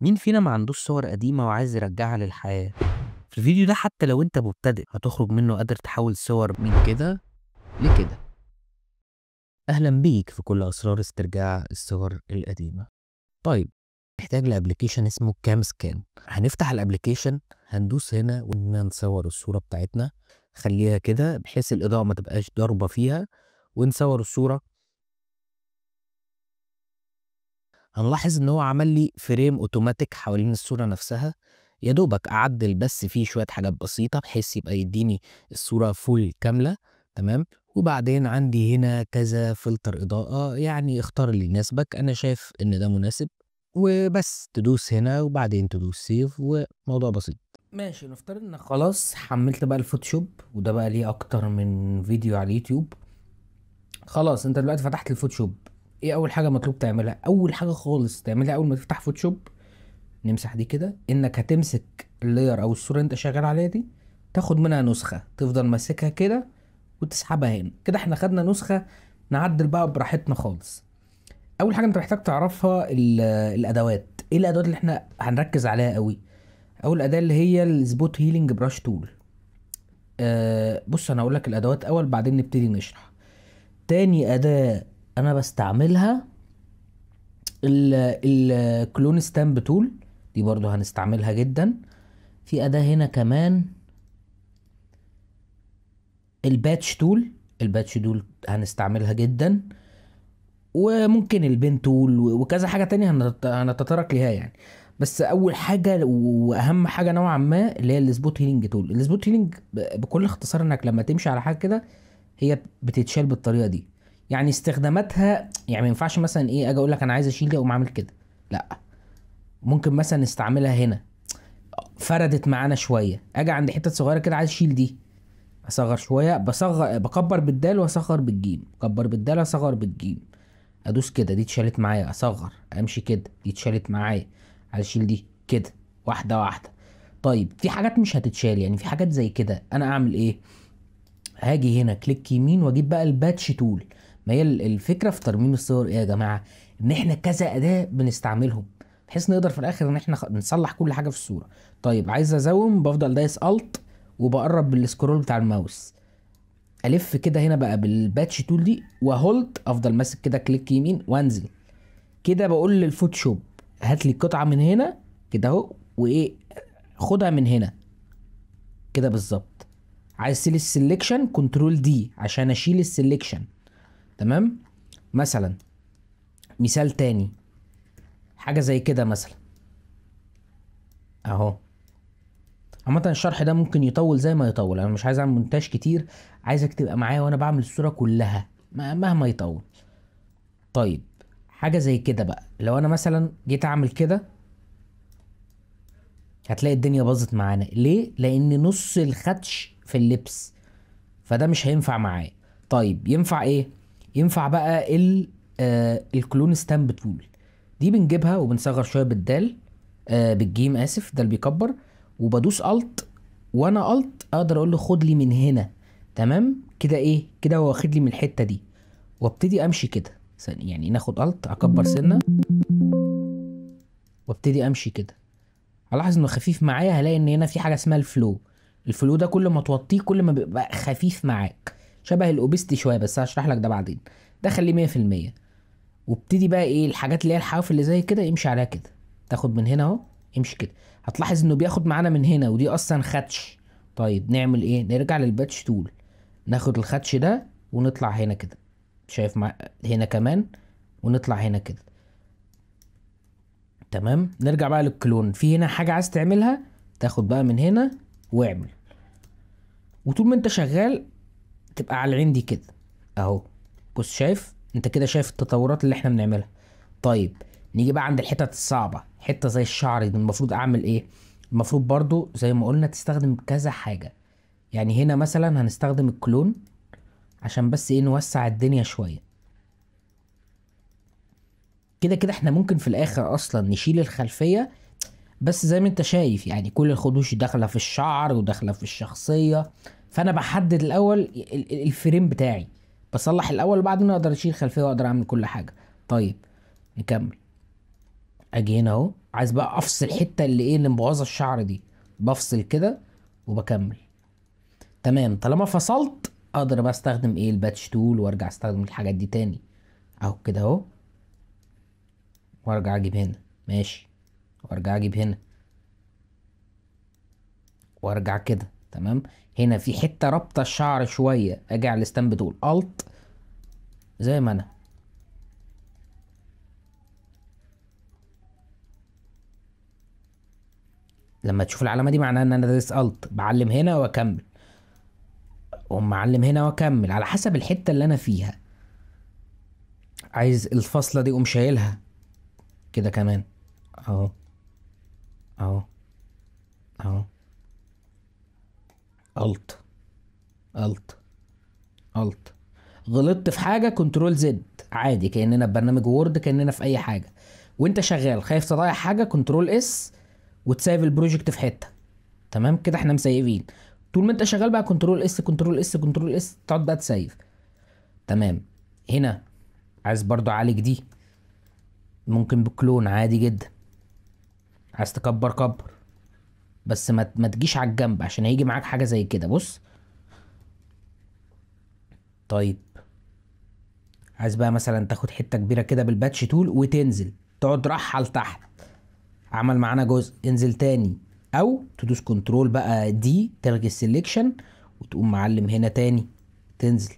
مين فينا ما عندوش صور قديمة وعايز يرجعها للحياة؟ في الفيديو ده حتى لو انت مبتدئ هتخرج منه قادر تحول صور من كده لكده. اهلا بيك في كل اسرار استرجاع الصور القديمة. طيب، محتاج لابلكيشن اسمه كام سكان. هنفتح الابلكيشن، هندوس هنا ونصور الصورة بتاعتنا، خليها كده بحيث الاضاءة ما تبقاش ضاربة فيها، ونصور الصورة. هنلاحظ ان هو عمل لي فريم اوتوماتيك حوالين الصورة نفسها. يا دوبك اعدل بس فيه شوية حاجات بسيطة بحيث يبقى يديني الصورة فول كاملة. تمام. وبعدين عندي هنا كذا فلتر اضاءة، يعني اختار اللي يناسبك. انا شايف ان ده مناسب، وبس تدوس هنا وبعدين تدوس سيف وموضوع بسيط. ماشي، نفترض انك خلاص حملت بقى الفوتوشوب، وده بقى ليه اكتر من فيديو على اليوتيوب. خلاص انت دلوقتي فتحت الفوتوشوب. ايه اول حاجه مطلوب تعملها؟ اول حاجه خالص تعملها اول ما تفتح فوتوشوب، نمسح دي كده، انك هتمسك اللاير او الصوره اللي انت شغال عليها دي، تاخد منها نسخه، تفضل ماسكها كده وتسحبها هنا كده. احنا خدنا نسخه، نعدل بقى براحتنا خالص. اول حاجه انت محتاج تعرفها الادوات. ايه الادوات اللي احنا هنركز عليها قوي؟ اول اداه اللي هي السبوت هيلينج براش تول. بص انا هقول لك الادوات اول بعدين نبتدي نشرح. تاني اداه انا بستعملها الكلون ستامب تول، دي برضو هنستعملها جدا. في اداة هنا كمان الباتش تول، الباتش تول هنستعملها جدا. وممكن البين تول وكذا حاجة تانية هنتطرق ليها يعني. بس اول حاجة واهم حاجة نوعا ما اللي هي السبوت هيلينج تول. السبوت هيلينج بكل اختصار انك لما تمشي على حاجة كده هي بتتشال بالطريقة دي. يعني استخداماتها، يعني ما ينفعش مثلا ايه اجي اقول لك انا عايز اشيل دي اقوم عامل كده، لا. ممكن مثلا نستعملها هنا، فردت معانا شويه، اجي عند حته صغيره كده عايز اشيل دي، اصغر شويه، بكبر بالدال واصغر بالجيم، اكبر بالدال اصغر بالجيم، ادوس كده دي اتشالت معايا، اصغر امشي كده دي اتشالت معايا، عايز اشيل دي كده، واحده واحده. طيب في حاجات مش هتتشال، يعني في حاجات زي كده انا اعمل ايه؟ هاجي هنا كليك يمين واجيب بقى الباتش تول. ما هي الفكره في ترميم الصور ايه يا جماعه؟ ان احنا كذا اداه بنستعملهم بحيث نقدر في الاخر ان احنا نصلح كل حاجه في الصوره. طيب عايز ازوم، بفضل دايس الت وبقرب بالسكرول بتاع الماوس، الف كده هنا بقى بالباتش تول دي وهولد، افضل ماسك كده كليك يمين وانزل كده. بقول للفوتوشوب هات لي قطعه من هنا كده اهو، وايه، خدها من هنا كده بالظبط. عايز تشيل السلكشن كنترول دي عشان اشيل السلكشن. تمام. مثلا مثال تاني، حاجه زي كده مثلا اهو. عامة الشرح ده ممكن يطول زي ما يطول، انا مش عايز اعمل مونتاج كتير، عايزك تبقى معايا وانا بعمل الصورة كلها مهما يطول. طيب حاجة زي كده بقى، لو انا مثلا جيت اعمل كده هتلاقي الدنيا باظت معانا. ليه؟ لان نص الخدش في اللبس، فده مش هينفع معايا. طيب ينفع ايه؟ ينفع بقى الكلون ستامب تول. دي بنجيبها وبنصغر شويه بالدال، بالجيم اسف، ده اللي بيكبر. وبدوس الت، وانا الت اقدر اقول له خد لي من هنا. تمام كده، ايه كده هو واخد لي من الحته دي، وابتدي امشي كده. يعني ناخد الت اكبر سنه وابتدي امشي كده. هلاحظ انه خفيف معايا، هلاقي ان هنا في حاجه اسمها الفلو. الفلو ده كل ما توطيه كل ما بيبقى خفيف معاك، شبه الاوبستي شويه، بس هشرح لك ده بعدين. ده خليه 100%. وابتدي بقى ايه الحاجات اللي هي الحواف اللي زي كده يمشي عليها كده، تاخد من هنا اهو، يمشي كده. هتلاحظ انه بياخد معانا من هنا ودي اصلا خدش. طيب نعمل ايه؟ نرجع للباتش تول، ناخد الخدش ده ونطلع هنا كده، شايف هنا كمان، ونطلع هنا كده. تمام. نرجع بقى للكلون، في هنا حاجه عايز تعملها، تاخد بقى من هنا واعمل. وطول ما انت شغال تبقى على العين دي كده اهو. بص شايف انت كده، شايف التطورات اللي احنا بنعملها. طيب نيجي بقى عند الحتت الصعبة، حتة زي الشعر دي المفروض اعمل ايه؟ المفروض برضو زي ما قلنا تستخدم كذا حاجة. يعني هنا مثلا هنستخدم الكلون عشان بس ايه نوسع الدنيا شوية. كده كده احنا ممكن في الاخر اصلا نشيل الخلفية، بس زي ما انت شايف يعني كل الخدوش داخله في الشعر وداخله في الشخصيه. فانا بحدد الاول الفريم بتاعي، بصلح الاول وبعدين اقدر اشيل خلفيه واقدر اعمل كل حاجه. طيب نكمل. اجي هنا اهو، عايز بقى افصل الحته اللي ايه اللي مبوظه الشعر دي، بفصل كده وبكمل. تمام، طالما فصلت اقدر بقى استخدم ايه الباتش تول وارجع استخدم الحاجات دي تاني. اهو كده اهو، وارجع اجيب هنا. ماشي. وارجع اجيب هنا، وارجع كده. تمام. هنا في حته رابطه الشعر شويه، اجي على الستامب تول الت زي ما انا. لما تشوف العلامه دي معناها ان انا دايس الت، بعلم هنا واكمل، واقوم معلم هنا واكمل على حسب الحته اللي انا فيها. عايز الفاصله دي اقوم شايلها كده كمان. اهو اهو اهو. الت الت الت. غلطت في حاجه كنترول زد، عادي كاننا في برنامج وورد، كاننا في اي حاجه. وانت شغال خايف تضيع حاجه كنترول اس وتسيف البروجكت في حته. تمام كده احنا مسيفين. طول ما انت شغال بقى كنترول اس كنترول اس كنترول اس، تقعد بقى تسيف. تمام. هنا عايز برضو اعالج دي، ممكن بكلون عادي جدا. عايز تكبر كبر، بس ما تجيش على الجنب عشان هيجي معاك حاجه زي كده. بص. طيب، عايز بقى مثلا تاخد حته كبيره كده بالباتش تول وتنزل، تقعد راح لتحت، عمل معانا جزء، انزل تاني. او تدوس كنترول بقى دي تلغي السليكشن، وتقوم معلم هنا تاني، تنزل.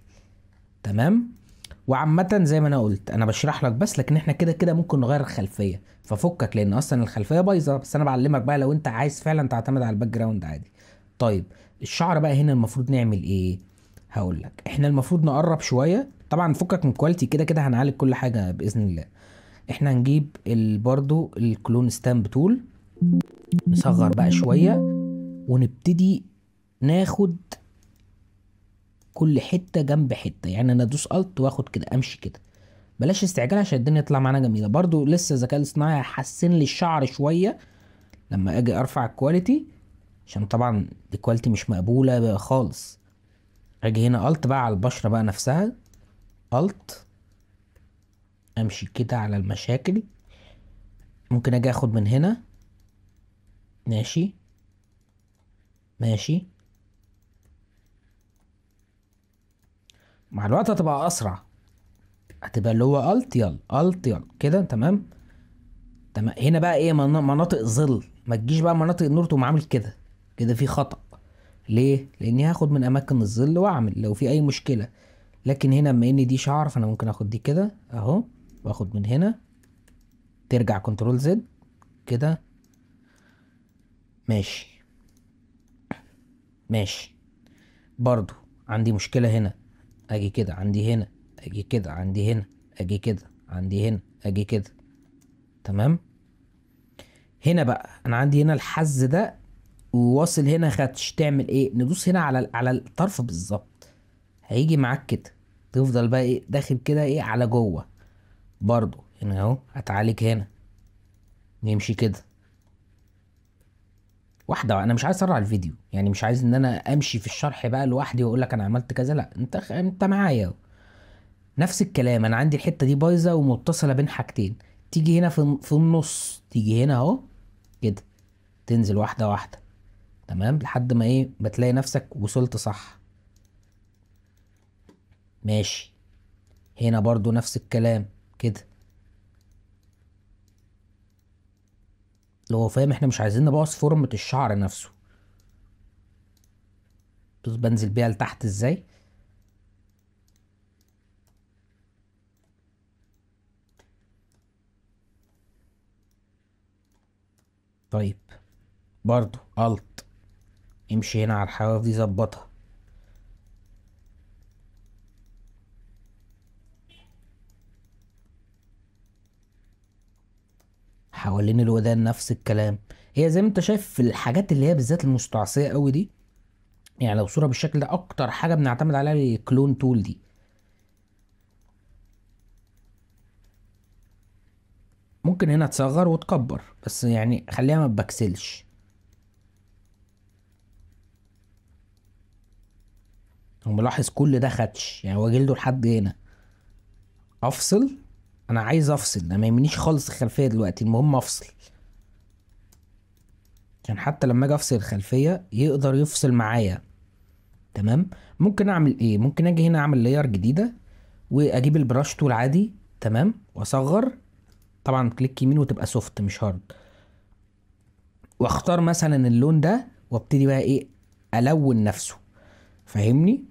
تمام. وعامة زي ما انا قلت انا بشرح لك بس، لكن احنا كده كده ممكن نغير الخلفية، ففكك لان اصلا الخلفية بايظة، بس انا بعلمك بقى لو انت عايز فعلا تعتمد على الباك جراوند عادي. طيب، الشعر بقى هنا المفروض نعمل ايه؟ هقول لك. احنا المفروض نقرب شوية، طبعا فكك من كواليتي، كده كده هنعالج كل حاجة باذن الله. احنا هنجيب برضو الكلون ستامب تول، نصغر بقى شوية، ونبتدي ناخد كل حتة جنب حتة. يعني انا ادوس الت واخد كده، امشي كده. بلاش استعجال عشان الدنيا تطلع معانا جميلة. برضو لسه الذكاء الاصطناعي هيحسن لي الشعر شوية لما اجي ارفع الكواليتي، عشان طبعا الكواليتي مش مقبولة بقى خالص. اجي هنا الت بقى على البشرة بقى نفسها، الت، امشي كده على المشاكل. ممكن اجي اخد من هنا. ماشي ماشي. مع الوقت هتبقى اسرع، هتبقى اللي هو الت يلا الت يلا كده. تمام. تمام. هنا بقى ايه مناطق ظل، ما تجيش بقى مناطق النور تقوم عامل كده، كده في خطأ. ليه؟ لاني هاخد من اماكن الظل واعمل لو في اي مشكلة. لكن هنا بما ان دي شعر، فانا ممكن اخد دي كده اهو، واخد من هنا، ترجع كنترول زد كده. ماشي ماشي. برضو عندي مشكلة هنا، اجي كده عندي هنا، اجي كده عندي هنا، اجي كده عندي هنا، اجي كده. تمام. هنا بقى انا عندي هنا الحز ده وواصل هنا خدش، تعمل ايه؟ ندوس هنا على الطرف بالظبط، هيجي معاك كده. تفضل بقى ايه داخل كده ايه على جوه. برضو هنا اهو هتعالج هنا، نمشي كده واحده. انا مش عايز اسرع الفيديو، يعني مش عايز ان انا امشي في الشرح بقى لوحدي واقول لك انا عملت كذا، لا انت معايا اهو. نفس الكلام، انا عندي الحته دي بايظه ومتصله بين حاجتين. تيجي هنا في النص، تيجي هنا اهو كده، تنزل واحده واحده. تمام، لحد ما ايه بتلاقي نفسك وصلت صح. ماشي. هنا برضو نفس الكلام كده. لو هو فاهم، احنا مش عايزين نبوظ فورمة الشعر نفسه. بص بنزل بيها لتحت ازاي. طيب، برضو الت، امشي هنا على الحواف دي ظبطها. حوالين الودان نفس الكلام. هي زي ما انت شايف في الحاجات اللي هي بالذات المستعصية قوي دي، يعني لو صورة بالشكل ده اكتر حاجة بنعتمد عليها الكلون تول دي. ممكن هنا تصغر وتكبر، بس يعني خليها ما تبكسلش. وملاحظ كل ده خدش، يعني هو جلده لحد هنا. افصل انا عايز افصل، انا ما يهمنيش خالص الخلفيه دلوقتي، المهم افصل، عشان حتى لما اجي افصل الخلفيه يقدر يفصل معايا. تمام. ممكن اعمل ايه؟ ممكن اجي هنا اعمل لاير جديده، واجيب البراش تول عادي، تمام، واصغر. طبعا كليك يمين وتبقى سوفت مش هارد، واختار مثلا اللون ده، وابتدي بقى ايه، الون نفسه. فاهمني؟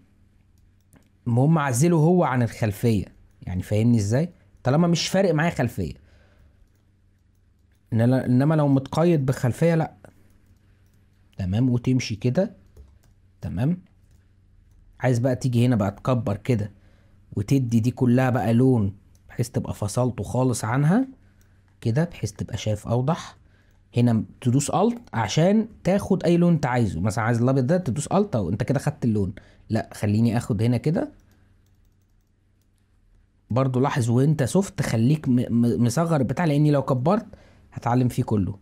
المهم اعزله هو عن الخلفيه، يعني فاهمني ازاي؟ طالما مش فارق معايا خلفيه. انما لو متقيد بخلفيه لا. تمام، وتمشي كده. تمام. عايز بقى تيجي هنا بقى تكبر كده، وتدي دي كلها بقى لون، بحيث تبقى فصلته خالص عنها كده، بحيث تبقى شايف اوضح. هنا تدوس الت عشان تاخد اي لون انت عايزه، مثلا عايز الابيض ده تدوس الت، او انت كده خدت اللون. لا، خليني اخد هنا كده. برضو لاحظ وانت سوفت خليك مصغر البتاع، لاني لو كبرت هتعلم فيه كله.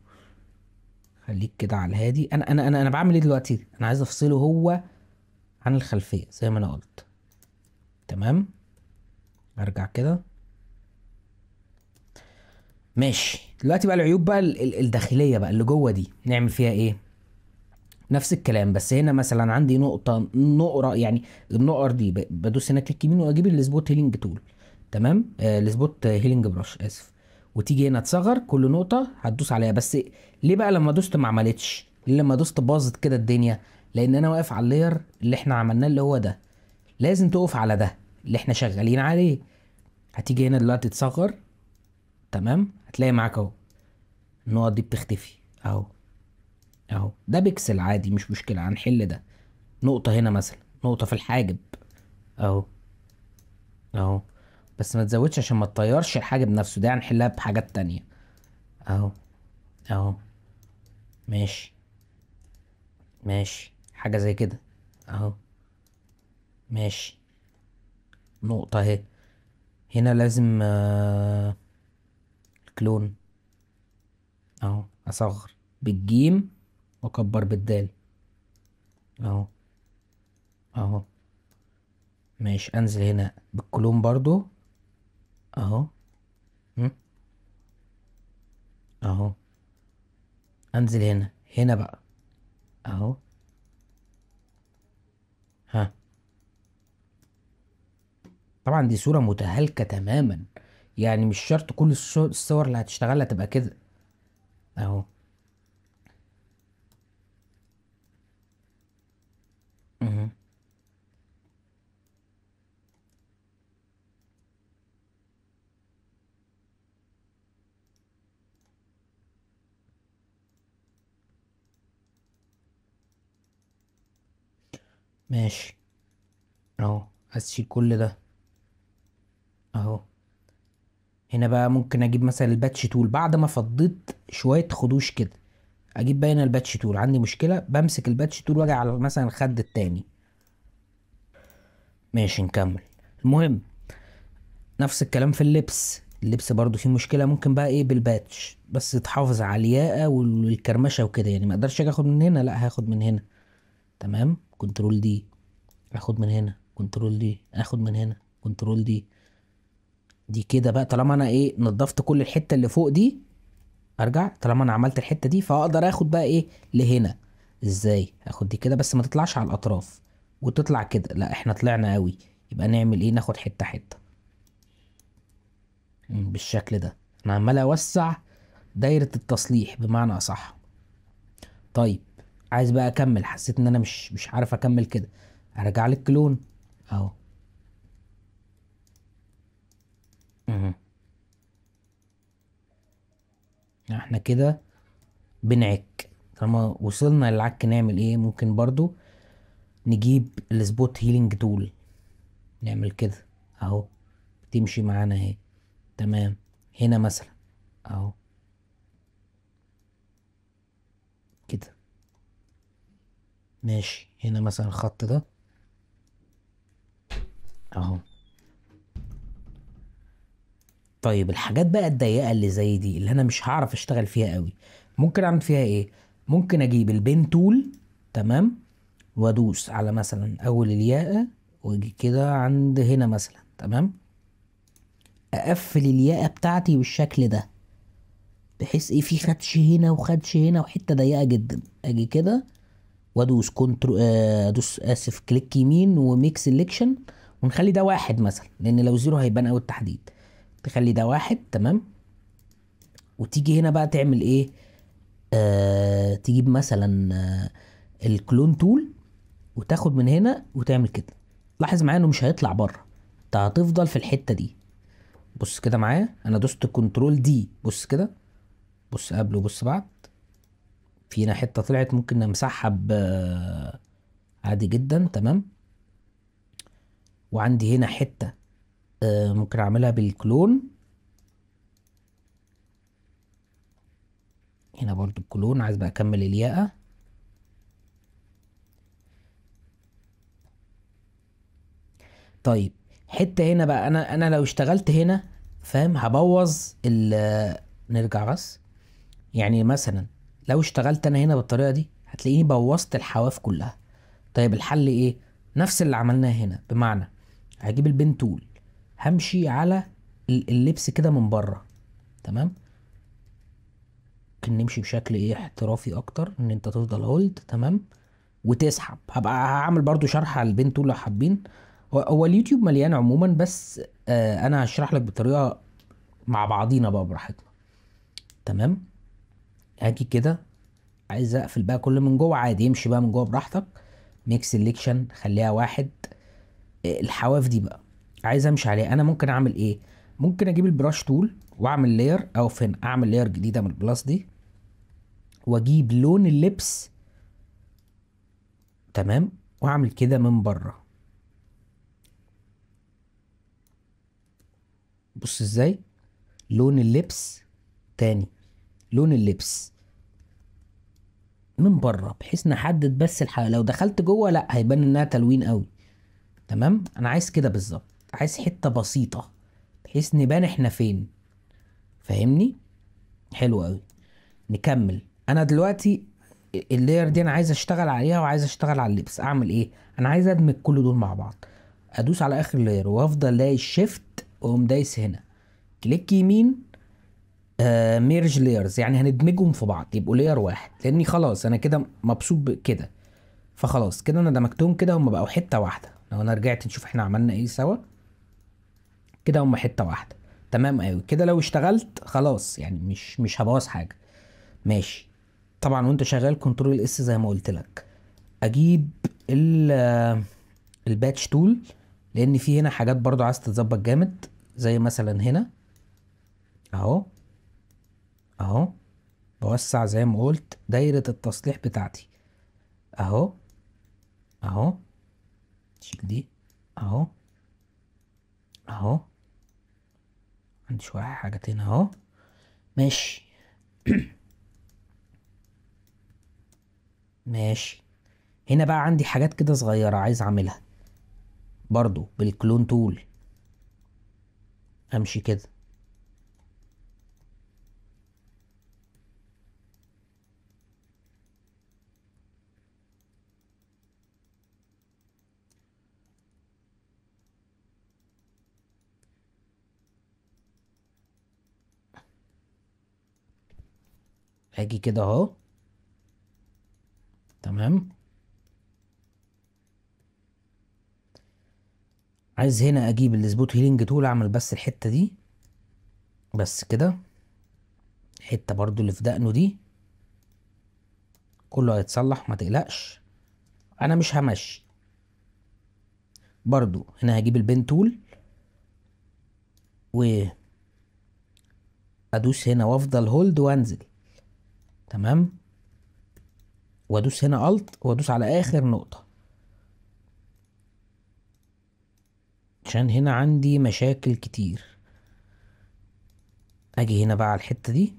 خليك كده على الهادي. انا بعمل ايه دلوقتي؟ انا عايز افصله هو عن الخلفيه زي ما انا قلت. تمام. ارجع كده. ماشي. دلوقتي بقى العيوب بقى الداخليه بقى اللي جوه دي نعمل فيها ايه؟ نفس الكلام، بس هنا مثلا عندي نقره يعني. النقر دي بدوس هنا كليك يمين واجيب السبوت هيلينج تول. تمام. السبوت هيلينج براش، اسف. وتيجي هنا تصغر كل نقطه هتدوس عليها. بس ليه بقى لما دوست ما عملتش؟ ليه لما دوست باظت كده الدنيا؟ لان انا واقف على اللاير اللي احنا عملناه اللي هو ده. لازم تقف على ده اللي احنا شغالين عليه. هتيجي هنا دلوقتي تصغر. تمام. هتلاقي معاك اهو النقط دي بتختفي اهو. اهو ده بيكسل عادي مش مشكلة، هنحل ده. نقطة هنا مثلا، نقطة في الحاجب اهو. اهو. بس ما تزودش عشان ما تطيرش الحاجب نفسه، ده هنحلها بحاجات تانية. اهو. اهو. ماشي. ماشي حاجة زي كده. اهو. ماشي. نقطة اهي. هنا لازم كلون. اهو اصغر بالجيم واكبر بالدال. اهو. اهو. ماشي. انزل هنا بالكلون برضو. اهو. م? اهو. انزل هنا. هنا بقى. اهو. ها. طبعا دي صورة متهالكة تماما، يعني مش شرط كل الصور اللي هتشتغلها تبقى كده. اهو. مه. ماشي. اهو هشيل كل ده. اهو. هنا بقى ممكن اجيب مثلا الباتش تول بعد ما فضيت شوية خدوش كده. اجيب بقى هنا الباتش تول، عندي مشكلة بمسك الباتش تول واجي على مثلا الخد التاني. ماشي نكمل. المهم نفس الكلام في اللبس. اللبس برضو فيه مشكلة، ممكن بقى ايه بالباتش بس تحافظ على الياقة والكرمشة وكده، يعني ما اقدرش اجي اخد من هنا، لا هاخد من هنا. تمام. كنترول دي. اخد من هنا كنترول دي، اخد من هنا كنترول دي. دي كده بقى طالما انا ايه نضفت كل الحتة اللي فوق دي. ارجع. طالما انا عملت الحتة دي فاقدر اخد بقى ايه لهنا. ازاي اخد دي كده بس ما تطلعش على الاطراف وتطلع كده؟ لا احنا طلعنا قوي. يبقى نعمل ايه؟ ناخد حتة حتة. بالشكل ده. انا عمال اوسع دايرة التصليح بمعنى اصح. طيب. عايز بقى اكمل، حسيت ان انا مش عارف اكمل كده. ارجع للكلون. اهو. مهم. احنا كده بنعك. طالما وصلنا للعك نعمل ايه؟ ممكن برضو نجيب السبوت هيلينج تول، نعمل كده اهو. تمشي معانا اهي. تمام. هنا مثلا اهو كده. ماشي. هنا مثلا الخط ده اهو. طيب الحاجات بقى الضيقة اللي زي دي اللي انا مش هعرف اشتغل فيها قوي، ممكن اعمل فيها ايه؟ ممكن اجيب البين تول. تمام. وادوس على مثلا اول الياقة، واجي كده عند هنا مثلا. تمام. اقفل الياقه بتاعتي بالشكل ده، بحيث ايه في خدش هنا وخدش هنا وحته ضيقه جدا. اجي كده وادوس كنترول، ادوس اسف كليك يمين وميك سيلكشن، ونخلي ده واحد مثلا، لان لو زيرو هيبان اوي التحديد. تخلي ده واحد تمام. وتيجي هنا بقى تعمل ايه؟ تجيب مثلا الكلون تول، وتاخد من هنا وتعمل كده. لاحظ معايا انه مش هيطلع بره، انت هتفضل في الحته دي. بص كده معايا، انا دوست كنترول دي، بص كده، بص قبل وبص بعد. في هنا حته طلعت ممكن نمسحها عادي جدا تمام. وعندي هنا حته ممكن اعملها بالكلون. هنا برضو الكلون، عايز بقى اكمل الياقه. طيب حته هنا بقى، انا لو اشتغلت هنا فاهم هبوظ نرجع بس. يعني مثلا لو اشتغلت انا هنا بالطريقه دي هتلاقيني بوظت الحواف كلها. طيب الحل ايه؟ نفس اللي عملناه هنا، بمعنى هجيب البين تول، همشي على اللبس كده من بره تمام. ممكن نمشي بشكل ايه احترافي اكتر، ان انت تفضل هولد تمام وتسحب. هبقى هعمل برضو شرح على البين تول لو حابين. هو اليوتيوب مليان عموما، بس انا هشرح لك بطريقه مع بعضينا بقى براحتنا تمام. هاجي كده، عايز اقفل بقى كل من جوه عادي، يمشي بقى من جوه براحتك. ميك سيلكشن خليها واحد. الحواف دي بقى عايز امشي عليها، انا ممكن اعمل ايه؟ ممكن اجيب البراش تول واعمل لاير، او فين اعمل لاير جديده من البلاس دي، واجيب لون اللبس تمام، واعمل كده من بره. بص ازاي لون اللبس تاني، لون اللبس من بره، بحيث نحدد بس لو دخلت جوه لا هيبان انها تلوين قوي تمام. انا عايز كده بالظبط، عايز حته بسيطه بحيث نبان احنا فين. فاهمني؟ حلو قوي. نكمل. انا دلوقتي اللاير دي انا عايز اشتغل عليها وعايز اشتغل على اللبس. اعمل ايه؟ انا عايز ادمج كل دول مع بعض. ادوس على اخر لاير وافضل دايس شيفت واقوم دايس هنا كليك يمين، ميرج لايرز، يعني هندمجهم في بعض يبقوا لاير واحد، لاني خلاص انا كده مبسوط بكده. فخلاص كده انا دمجتهم كده، هم بقوا حته واحده. لو انا رجعت نشوف احنا عملنا ايه سوا، كده هم حته واحده تمام قوي كده. لو اشتغلت خلاص يعني مش هبوظ حاجه. ماشي. طبعا وانت شغال كنترول اس زي ما قلت لك. اجيب الباتش تول، لان في هنا حاجات برضو عايز تتظبط جامد، زي مثلا هنا اهو، اهو بوسع زي ما قلت دايرة التصليح بتاعتي اهو، اهو شيل دي اهو، اهو عندي شوية حاجات هنا اهو. ماشي. ماشي. هنا بقى عندي حاجات كده صغيرة عايز اعملها برضو بالكلون تول. امشي كده، اجي كده اهو تمام. عايز هنا اجيب السبوت هيلينج تول، اعمل بس الحتة دي بس كده. الحتة برضو اللي في دقنه دي كله هيتصلح ما تقلقش. انا مش همشي. برضو هنا هجيب البين تول وادوس هنا وافضل هولد وانزل تمام، وادوس هنا الت وادوس على اخر نقطة، عشان هنا عندي مشاكل كتير. اجي هنا بقى على الحتة دي.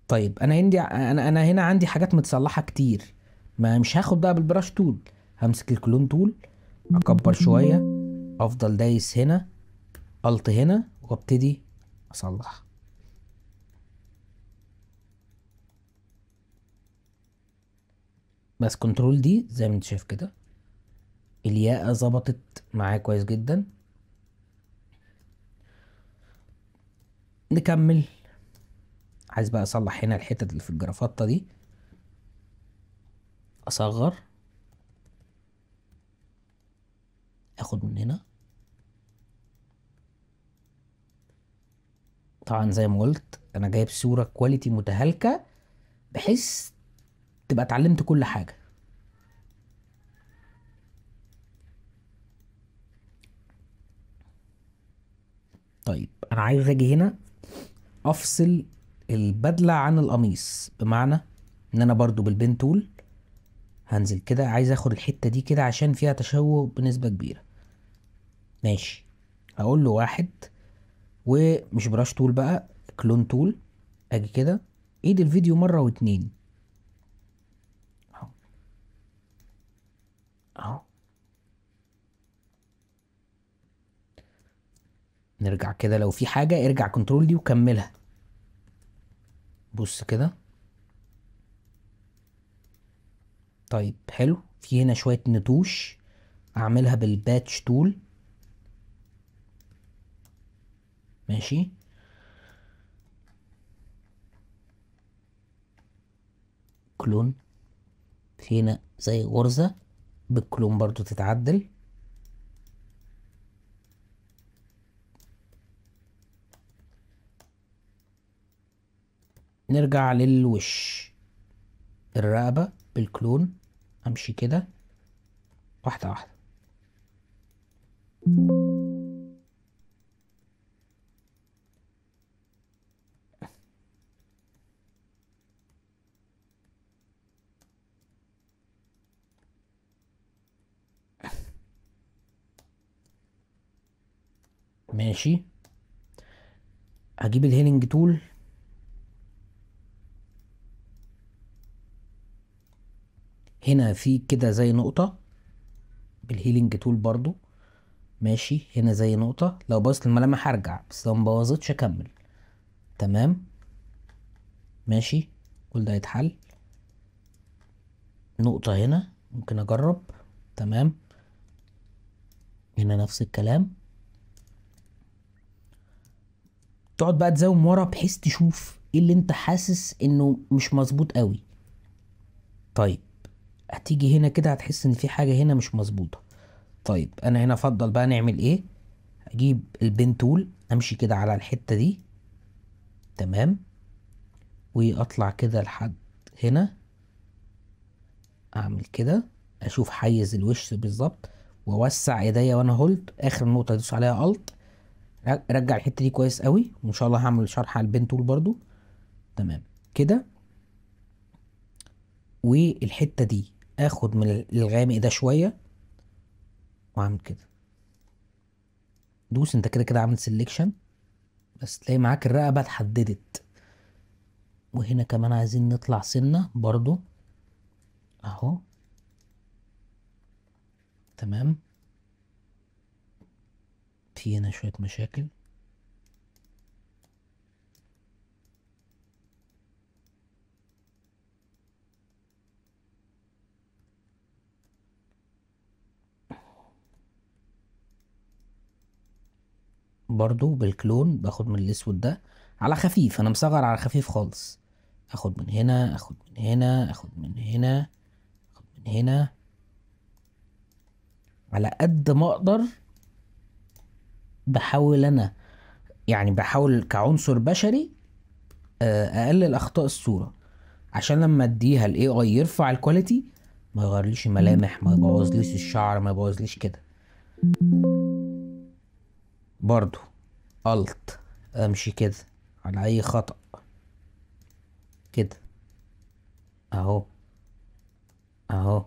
طيب انا عندي انا هنا عندي حاجات متصلحة كتير، ما مش هاخد بقى بالبراش تول. همسك الكلون تول، اكبر شوية، افضل دايس هنا الت هنا وابتدي اصلح. بس كنترول دي زي ما انت شايف كده، الياقة ظبطت معايا كويس جدا. نكمل. عايز بقى اصلح هنا الحتت اللي في الجرافطة دي، اصغر، اخد من هنا. طبعا زي ما قلت انا جايب صورة كواليتي متهالكة بحيث تبقى اتعلمت كل حاجة. طيب انا عايز اجي هنا افصل البدلة عن القميص، بمعنى ان انا برضو بالبين تول هنزل كده، عايز اخد الحتة دي كده عشان فيها تشوه بنسبة كبيرة. ماشي، هقول له واحد، ومش براش تول بقى، كلون تول. اجي كده ايد الفيديو مرة واتنين، اهو اهو. نرجع كده، لو في حاجة ارجع كنترول دي وكملها. بص كده. طيب حلو، في هنا شوية نتوش اعملها بالباتش تول. ماشي. كلون، في هنا زي غرزة بالكلون برضو تتعدل. نرجع للوش، الرقبة بالكلون، امشي كده واحدة واحدة. ماشي، هجيب الهيلينج تول. هنا في كده زي نقطة بالهيلينج تول برضو. ماشي، هنا زي نقطة، لو باظت الملامح هرجع، بس لو مبوظتش اكمل. تمام. ماشي، كل ده يتحل. نقطة هنا ممكن اجرب. تمام. هنا نفس الكلام. تقعد بقى تزوم ورا بحيث تشوف ايه اللي انت حاسس انه مش مظبوط قوي. طيب هتيجي هنا كده هتحس ان في حاجة هنا مش مظبوطة. طيب انا هنا افضل بقى نعمل ايه، اجيب البين تول امشي كده على الحتة دي. تمام. واطلع كده لحد هنا، اعمل كده، اشوف حيز الوش بالظبط، واوسع ايديا وانا هولد اخر نقطة ادوس عليها الت. رجع الحتة دي كويس قوي، وان شاء الله هعمل شرح على البين تول برضو. تمام كده. والحتة دي اخد من الغامق ده شوية واعمل كده. دوس انت كده كده عامل سيلكشن، بس تلاقي معاك الرقبة اتحددت. وهنا كمان عايزين نطلع سنة برضو، اهو. تمام. في هنا شوية مشاكل. برضو بالكلون باخد من الاسود ده على خفيف، انا مصغر على خفيف خالص. اخد من هنا، اخد من هنا، اخد من هنا، اخد من هنا، على قد ما اقدر. بحاول انا، يعني بحاول كعنصر بشري اقلل اخطاء الصورة، عشان لما اديها الاي اي يرفع الكواليتي ما يغيرليش الملامح، ما يبوظليش الشعر، ما يبوظليش كده. برضو الت، امشي كده على اي خطأ كده، اهو اهو.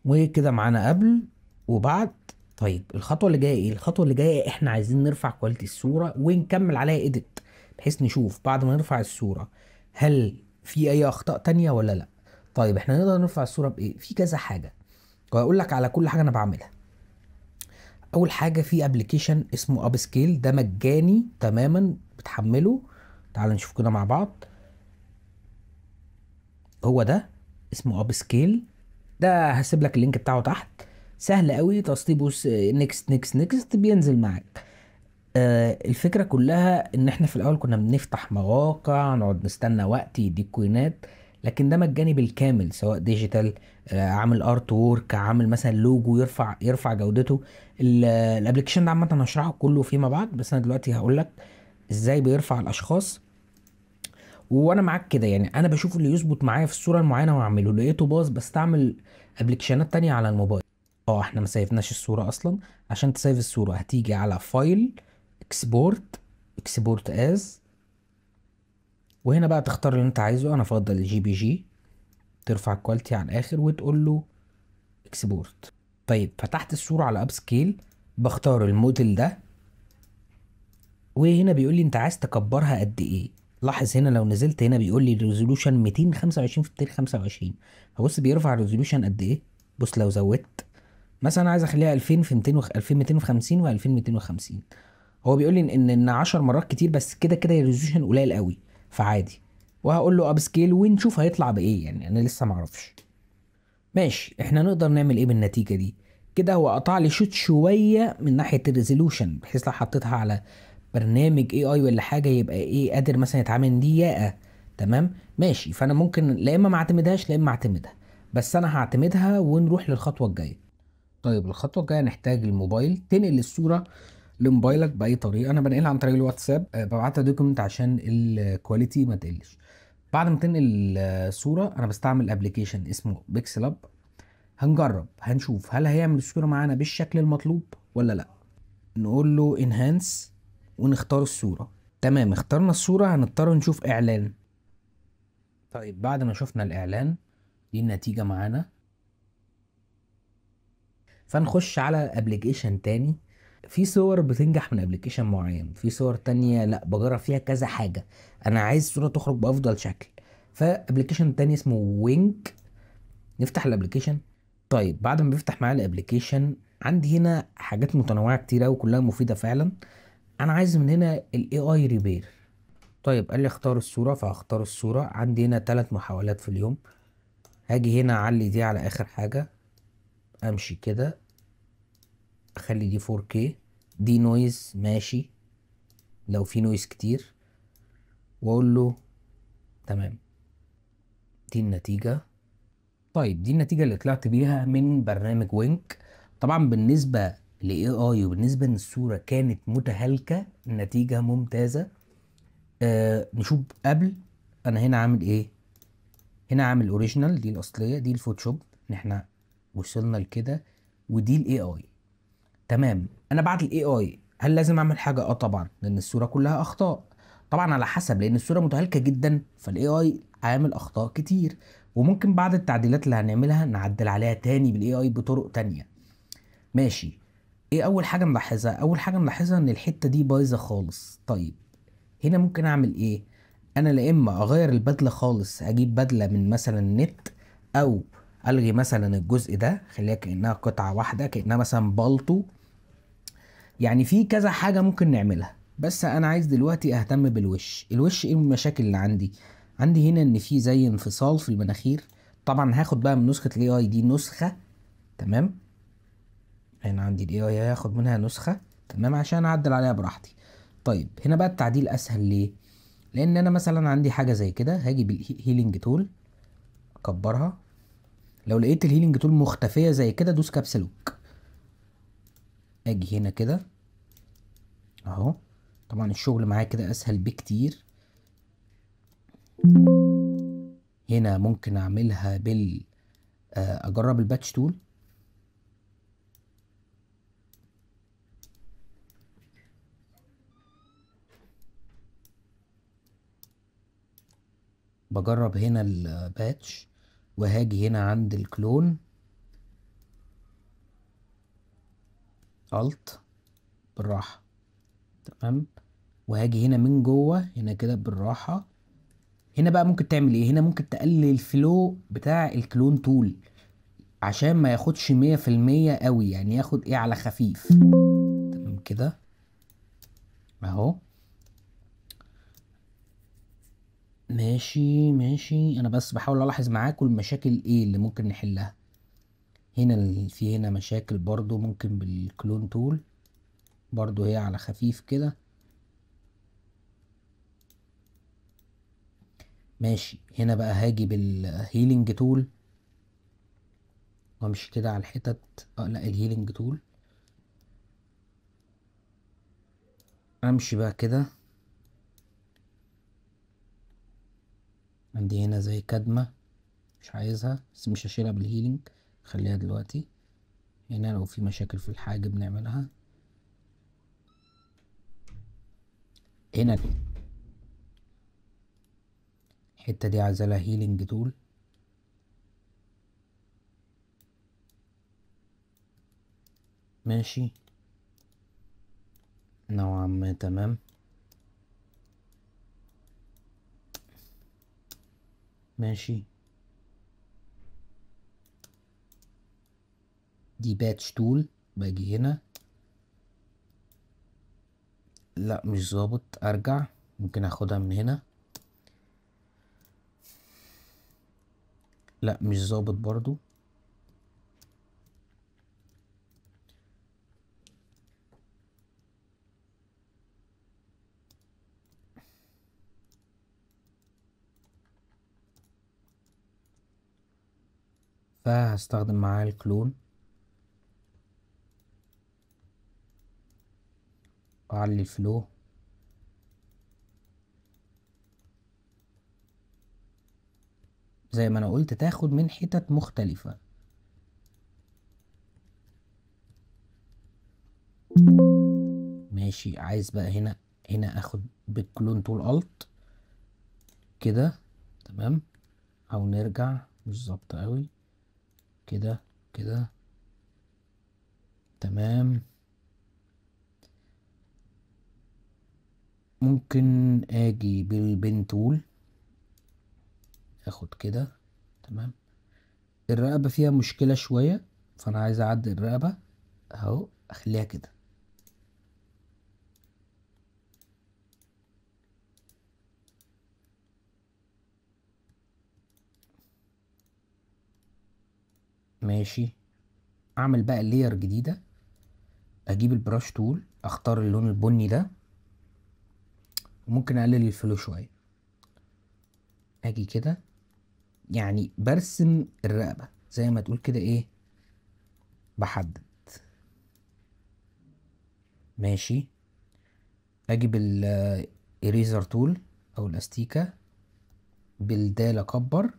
وكده معانا قبل وبعد. طيب الخطوة اللي جاية ايه؟ الخطوة اللي جاية احنا عايزين نرفع كواليتي الصورة ونكمل عليها ايديت، بحيث نشوف بعد ما نرفع الصورة هل في اي اخطاء تانية ولا لا. طيب احنا نقدر نرفع الصورة بايه؟ في كذا حاجة، وهقول لك على كل حاجة انا بعملها. اول حاجه في ابلكيشن اسمه اب سكيل، ده مجاني تماما بتحمله. تعال نشوف كده مع بعض. هو ده اسمه اب سكيل، ده هسيب لك اللينك بتاعه تحت. سهل قوي تسطيبه، نيكست نيكست نيكست بينزل معاك. الفكرة كلها ان احنا في الاول كنا بنفتح مواقع نقعد نستنى وقت يديك كوينات، لكن ده مجاني بالكامل، سواء ديجيتال، عامل ارت وورك، عامل مثلا لوجو يرفع جودته. الابلكيشن ده عامة هشرحه كله فيما بعد، بس انا دلوقتي هقول لك ازاي بيرفع الاشخاص. وانا معاك كده يعني، انا بشوف اللي يظبط معايا في الصورة المعينة واعمله، لقيته باظ بستعمل ابلكيشنات تانية على الموبايل. اه احنا ما سيفناش الصورة اصلا. عشان تسيف الصورة هتيجي على فايل، اكسبورت از، وهنا بقى تختار اللي انت عايزه. انا افضل الجي بي جي، ترفع الكواليتي على الاخر وتقول له اكسبورت. طيب فتحت الصورة على اب سكيل، بختار الموديل ده، وهنا بيقول لي انت عايز تكبرها قد ايه. لاحظ هنا لو نزلت هنا بيقول لي ريزولوشن 225 في 225. هبص بيرفع الريزولوشن قد ايه. بص لو زودت مثلا عايز اخليها 2000 في 200 2250 و 2250، هو بيقول لي ان 10 مرات كتير، بس كده كده الريزولوشن قليل قوي فعادي. وهقول له اب سكيل ونشوف هيطلع بايه، يعني انا لسه معرفش. ماشي، احنا نقدر نعمل ايه بالنتيجه دي؟ كده هو قطع لي شوت شويه من ناحيه الريزولوشن، بحيث لو حطيتها على برنامج اي اي ولا حاجه يبقى ايه قادر مثلا يتعامل دي ياقه. تمام ماشي، فانا ممكن لا اما ما اعتمدهاش لا اما اعتمدها، بس انا هعتمدها ونروح للخطوه الجايه. طيب الخطوه الجايه نحتاج الموبايل، تنقل الصوره لموبايلك باي طريقه. انا بنقلها عن طريق الواتساب، ببعتها دوكيمنت عشان الكواليتي ما تقلش. بعد ما تنقل الصوره انا بستعمل ابلكيشن اسمه بيكسل اب. هنجرب هنشوف هل هيعمل الصوره معانا بالشكل المطلوب ولا لا. نقول له انهانس ونختار الصوره. تمام اخترنا الصوره، هنضطر نشوف اعلان. طيب بعد ما شفنا الاعلان، دي النتيجه معانا. فنخش على ابلكيشن تاني. في صور بتنجح من ابلكيشن معين، في صور تانية لا بجرب فيها كذا حاجة. انا عايز الصورة تخرج بافضل شكل، فابلكيشن تاني اسمه وينج. نفتح الابلكيشن. طيب بعد ما بيفتح معايا الابلكيشن، عندي هنا حاجات متنوعة كتير اوي كلها مفيدة فعلا. انا عايز من هنا الاي اي ريبير. طيب قال لي اختار الصورة، فهختار الصورة. عندي هنا 3 محاولات في اليوم. هاجي هنا اعلي دي على اخر حاجة، امشي كده اخلي دي 4K. دي نويز ماشي لو في نويز كتير، واقول له تمام. دي النتيجة. طيب دي النتيجة اللي طلعت بيها من برنامج وينك. طبعا بالنسبة ل AI وبالنسبة ان الصورة كانت متهالكة، النتيجة ممتازة. نشوف قبل. انا هنا عامل ايه؟ هنا عامل اوريجينال، دي الاصلية، دي الفوتوشوب ان احنا وصلنا لكده، ودي الاي اي. تمام. انا بعد الاي اي هل لازم اعمل حاجه؟ اه طبعا، لان الصوره كلها اخطاء. طبعا على حسب، لان الصوره متهالكه جدا فالاي اي عامل اخطاء كتير، وممكن بعد التعديلات اللي هنعملها نعدل عليها تاني بالاي اي بطرق تانية. ماشي. ايه اول حاجه نلاحظها؟ اول حاجه نلاحظها ان الحته دي بايظه خالص. طيب هنا ممكن اعمل ايه؟ انا لا اما اغير البدله خالص، اجيب بدله من مثلا النت، او الغي مثلا الجزء ده خليها كانها قطعه واحده، كانها مثلا بالطو. يعني في كذا حاجة ممكن نعملها، بس انا عايز دلوقتي اهتم بالوش. الوش ايه المشاكل اللي عندي؟ عندي هنا ان في زي انفصال في المناخير. طبعا هاخد بقى من نسخة الاي اي دي نسخة. تمام. هنا عندي الاي اي هاخد منها نسخة تمام عشان اعدل عليها براحتي. طيب هنا بقى التعديل اسهل ليه؟ لان انا مثلا عندي حاجة زي كده، هاجي بالهيلينج تول اكبرها. لو لقيت الهيلينج تول مختفية زي كده دوس كابس لوك. اجي هنا كده اهو. طبعا الشغل معايا كده اسهل بكتير. هنا ممكن اعملها اجرب الباتش تول. بجرب هنا الباتش، وهاجي هنا عند الكلون الت بالراحة. تمام. وهاجي هنا من جوه هنا كده بالراحة. هنا بقى ممكن تعمل ايه؟ هنا ممكن تقلل الفلو بتاع الكلون تول. عشان ما ياخدش 100% قوي، يعني ياخد ايه على خفيف. تمام كده اهو. ماشي ماشي، انا بس بحاول الاحظ معاكم المشاكل ايه اللي ممكن نحلها. هنا في هنا مشاكل برضو ممكن بالكلون تول، برضو هي على خفيف كده. ماشي، هنا بقى هاجي بالهيلينج تول وامشي كده على الحتت. لا، الهيلينج تول امشي بقى كده. عندي هنا زي كدمة مش عايزها، بس مش هشيلها بالهيلينج، خليها دلوقتي. هنا لو في مشاكل في الحاجب نعملها. هنا الحتة دي عايزة لها هيلينج تول. ماشي، نوعا ما تمام. ماشي، دي باتش تول. باجي هنا، لا مش ظابط، ارجع. ممكن اخدها من هنا، لا مش ظابط برضو. فهستخدم معاه الكلون واعلي الفلو. زي ما انا قلت تاخد من حتت مختلفة. ماشي، عايز بقى هنا، هنا اخد بالكلون تول الت كده. تمام، او نرجع مش ظابطة قوي كده. كده تمام. ممكن اجي بالبن تول اخد كده. تمام، الرقبة فيها مشكلة شوية، فانا عايز اعدل الرقبة اهو، اخليها كده. ماشي، اعمل بقى لير جديدة. اجيب البراش تول، اختار اللون البني ده، وممكن اقلل الفلو شوية. اجي كده، يعني برسم الرقبة زي ما تقول كده ايه، بحدد. ماشي، اجي بالإريزر تول او الاستيكة، بالدال اكبر،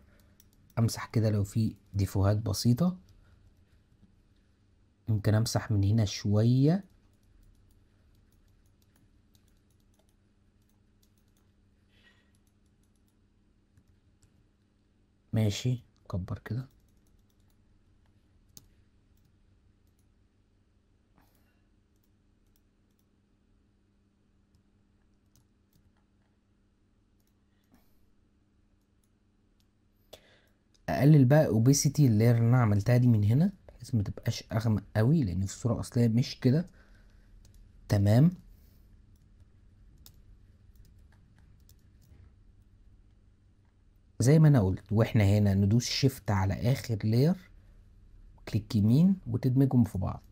امسح كده لو في ديفوهات بسيطة. ممكن امسح من هنا شوية. ماشي، اكبر كده. اقلل بقى اوبيسيتي اللي هي اللي انا عملتها دي من هنا، بحيث ما تبقاش اغمق قوي، لان في الصورة الاصلية مش كده. تمام. زي ما انا قلت، واحنا هنا ندوس شيفت على اخر لير، كليك يمين وتدمجهم في بعض.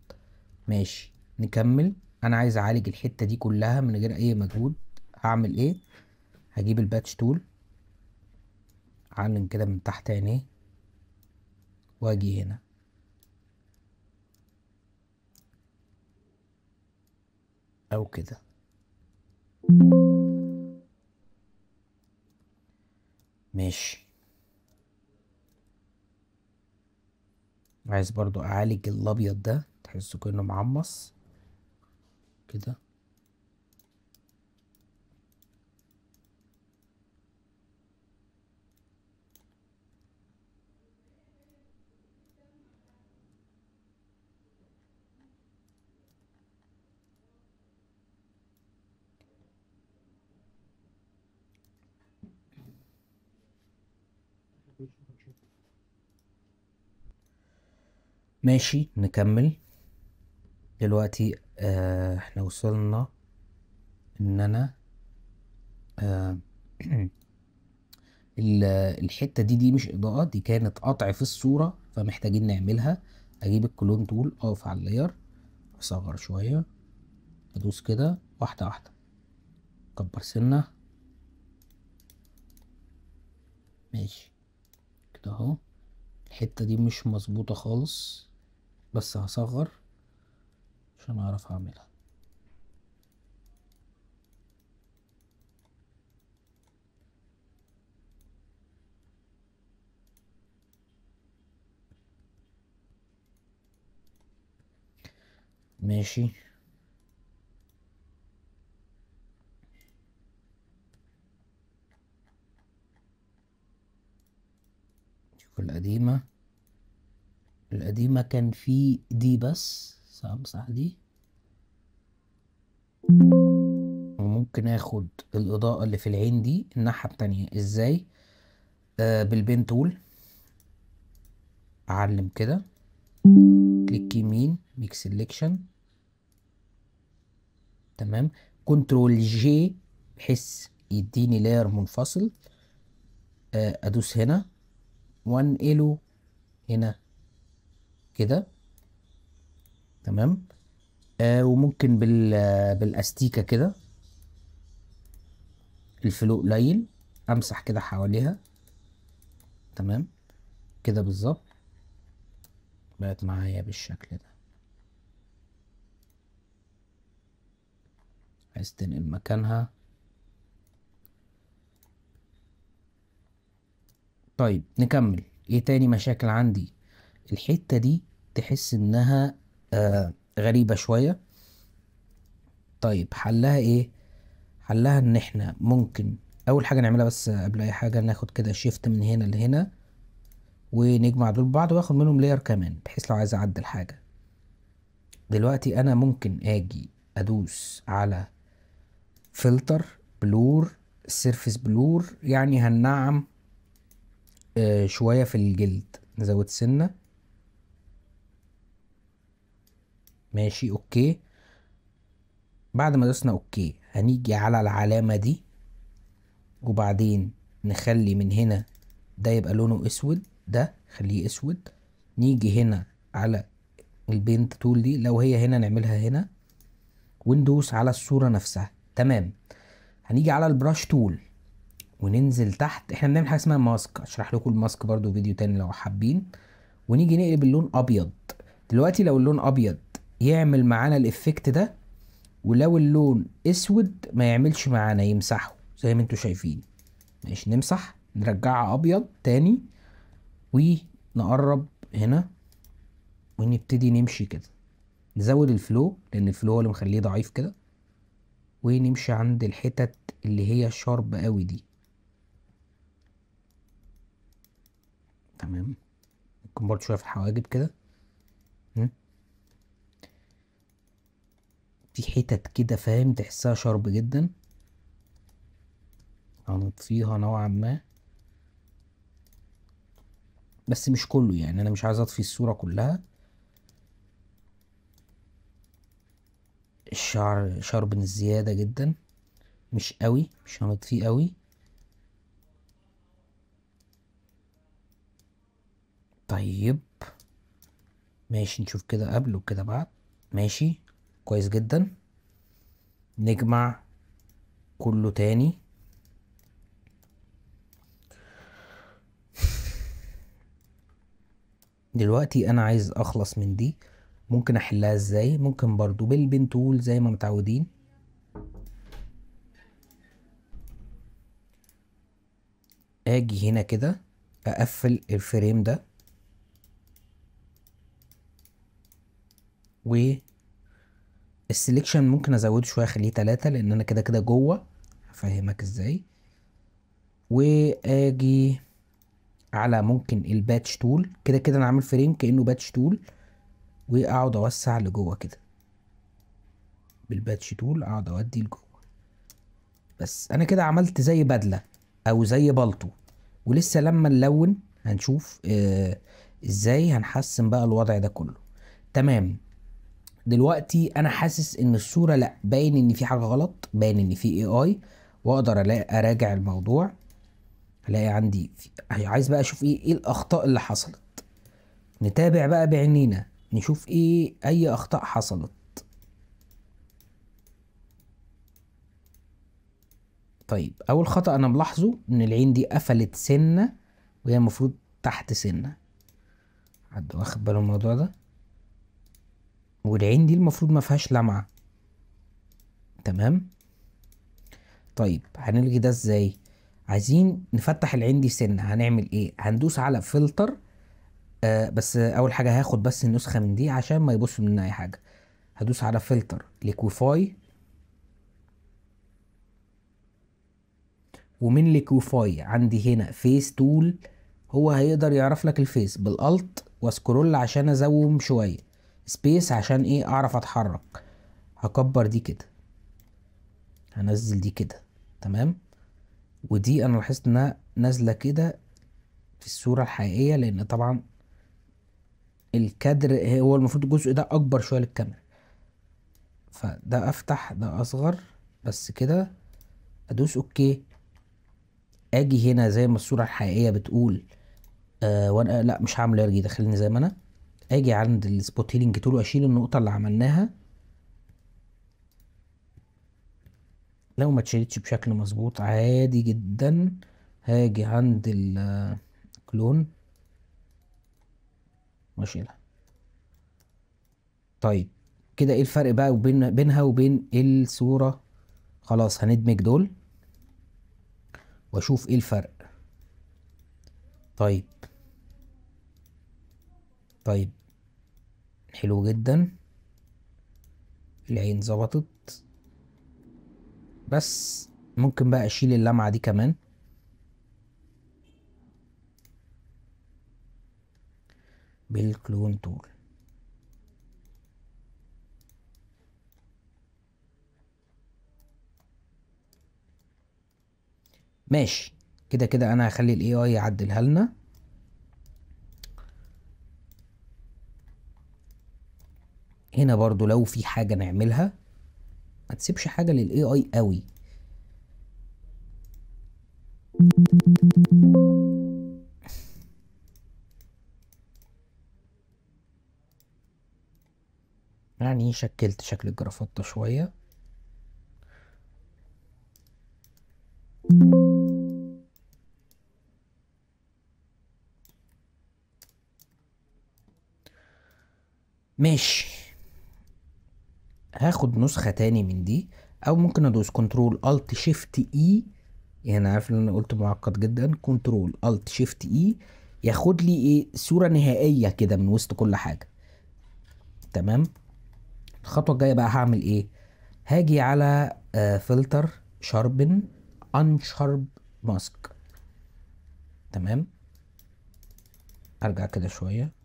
ماشي، نكمل. انا عايز اعالج الحتة دي كلها من غير اي مجهود. هعمل ايه؟ هجيب الباتش تول، اعلم كده من تحت عينيه، واجي هنا. او كده. ماشي، عايز برضو اعالج الابيض ده، تحسه كأنه معمص كده. ماشي نكمل. دلوقتي احنا وصلنا ان انا آه الحتة دي مش اضاءة، دي كانت قطع في الصورة، فمحتاجين نعملها. اجيب الكلون تول، اقف على اللاير، اصغر شوية، ادوس كده واحدة واحدة، اكبر سنة. ماشي كده اهو. الحتة دي مش مظبوطة خالص، بس هصغر عشان اعرف اعملها. ماشي. شوف القديمة. القديمة كان في دي بس، امسح دي. وممكن اخد الاضاءة اللي في العين دي الناحية التانية. ازاي؟ بالبين تول، اعلم كده، كليك يمين، ميك سيلكشن، تمام. كنترول جي بحيث يديني لاير منفصل. ادوس هنا وانقله هنا كده، تمام. وممكن بالاستيكة كده، الفلو قليل، امسح كده حواليها، تمام كده بالظبط. بقت معايا بالشكل ده. عايز تنقل مكانها. طيب نكمل. ايه تاني مشاكل عندي؟ الحتة دي تحس انها غريبة شوية. طيب حلها ايه؟ حلها ان احنا ممكن اول حاجة نعملها، بس قبل اي حاجة ناخد كده شيفت من هنا لهنا، ونجمع دول ببعض، واخد منهم لاير كمان بحيث لو عايز اعدل حاجة. دلوقتي انا ممكن اجي ادوس على فلتر، بلور، سيرفيس بلور، يعني هننعم شوية في الجلد، نزود سنة. ماشي اوكي. بعد ما دوسنا اوكي، هنيجي على العلامة دي، وبعدين نخلي من هنا ده يبقى لونه اسود، ده خليه اسود. نيجي هنا على البينت تول دي، لو هي هنا نعملها هنا، وندوس على الصورة نفسها، تمام. هنيجي على البراش تول وننزل تحت. احنا بنعمل حاجة اسمها ماسك، اشرح لكم الماسك برضو فيديو تاني لو حابين. ونيجي نقلب اللون ابيض. دلوقتي لو اللون ابيض يعمل معانا الافكت ده، ولو اللون اسود ما يعملش معانا، يمسحه زي ما انتوا شايفين. ماشي، نمسح، نرجعها ابيض تاني، ونقرب هنا، ونبتدي نمشي كده، نزود الفلو لان الفلو هو اللي مخليه ضعيف كده، ونمشي عند الحتت اللي هي شارب قوي دي، تمام. ممكن برضه شويه في الحواجب كده. م? في حتت كده فاهم تحسها شارب جدا، هنطفيها نوعا ما، بس مش كله يعني، انا مش عايز اطفي الصورة كلها. الشعر شارب زيادة جدا، مش قوي، مش هنطفيه قوي. طيب ماشي، نشوف كده قبل وكده بعد. ماشي كويس جدا. نجمع كله تاني. دلوقتي انا عايز اخلص من دي. ممكن احلها ازاي؟ ممكن برضو بالبين تول زي ما متعودين. اجي هنا كده، اقفل الفريم ده، والسليكشن ممكن ازوده شويه، اخليه 3 لان انا كده كده جوه. هفهمك ازاي. واجي على ممكن الباتش تول، كده كده انا عامل فريم كانه باتش تول، واقعد اوسع لجوه كده بالباتش تول، اقعد اودي لجوه. بس انا كده عملت زي بدله او زي بالطو. ولسه لما نلون هنشوف ازاي هنحسن بقى الوضع ده كله؟ تمام. دلوقتي انا حاسس ان الصورة لا، باين ان في حاجة غلط، باين ان في اي، واقدر اراجع الموضوع. الاقي عندي عايز بقى اشوف ايه الاخطاء اللي حصلت. نتابع بقى بعينينا نشوف ايه اي اخطاء حصلت. طيب اول خطأ انا ملاحظه ان العين دي قفلت سنة، وهي المفروض تحت سنة. حد واخد باله من الموضوع ده؟ والعين دي المفروض ما فيهاش لمعة. تمام. طيب هنلغي ده ازاي؟ عايزين نفتح العين دي سنة، هنعمل ايه؟ هندوس على فلتر. بس اول حاجة هاخد بس النسخة من دي عشان ما يبص منها اي حاجة. هدوس على فلتر ليكويفاي، ومن ليكويفاي عندي هنا فيس تول. هو هيقدر يعرف لك الفيس بالالت، واسكرول عشان ازوم شوية، سبيس عشان ايه اعرف اتحرك. هكبر دي كده، هنزل دي كده. تمام. ودي انا لاحظت انها نازلة كده في الصورة الحقيقية، لان طبعا الكادر هو المفروض الجزء ده اكبر شوية للكاميرا، فده افتح ده اصغر. بس كده ادوس اوكي. اجي هنا زي ما الصورة الحقيقية بتقول. وانا لا مش هعمل ارجي ده، خليني زي ما انا. اجي عند السبوت هيلينج تول واشيل النقطة اللي عملناها لو ما اتشالتش بشكل مظبوط عادي جدا. هاجي عند الكلون واشيلها. طيب كده ايه الفرق بقى بينها وبين الصورة؟ خلاص هندمج دول واشوف ايه الفرق. طيب. طيب حلو جدا. العين ظبطت. بس ممكن بقى اشيل اللمعة دي كمان بالكلون تول. ماشي. كده كده انا هخلي الاي اي يعدلها لنا. هنا برضو لو في حاجة نعملها، ما تسيبش حاجة للاي اي قوي. يعني شكلت شكل الجرافطة شوية. ماشي. هاخد نسخة تاني من دي، او ممكن ادوس كنترول الت شيفت اي. يعني عارف ان انا قلت معقد جدا. كنترول الت شيفت اي ياخد لي ايه صورة نهائية كده من وسط كل حاجة. تمام. الخطوة الجاية بقى هعمل ايه؟ هاجي على فلتر شاربن ان شارب ماسك. تمام. ارجع كده شوية.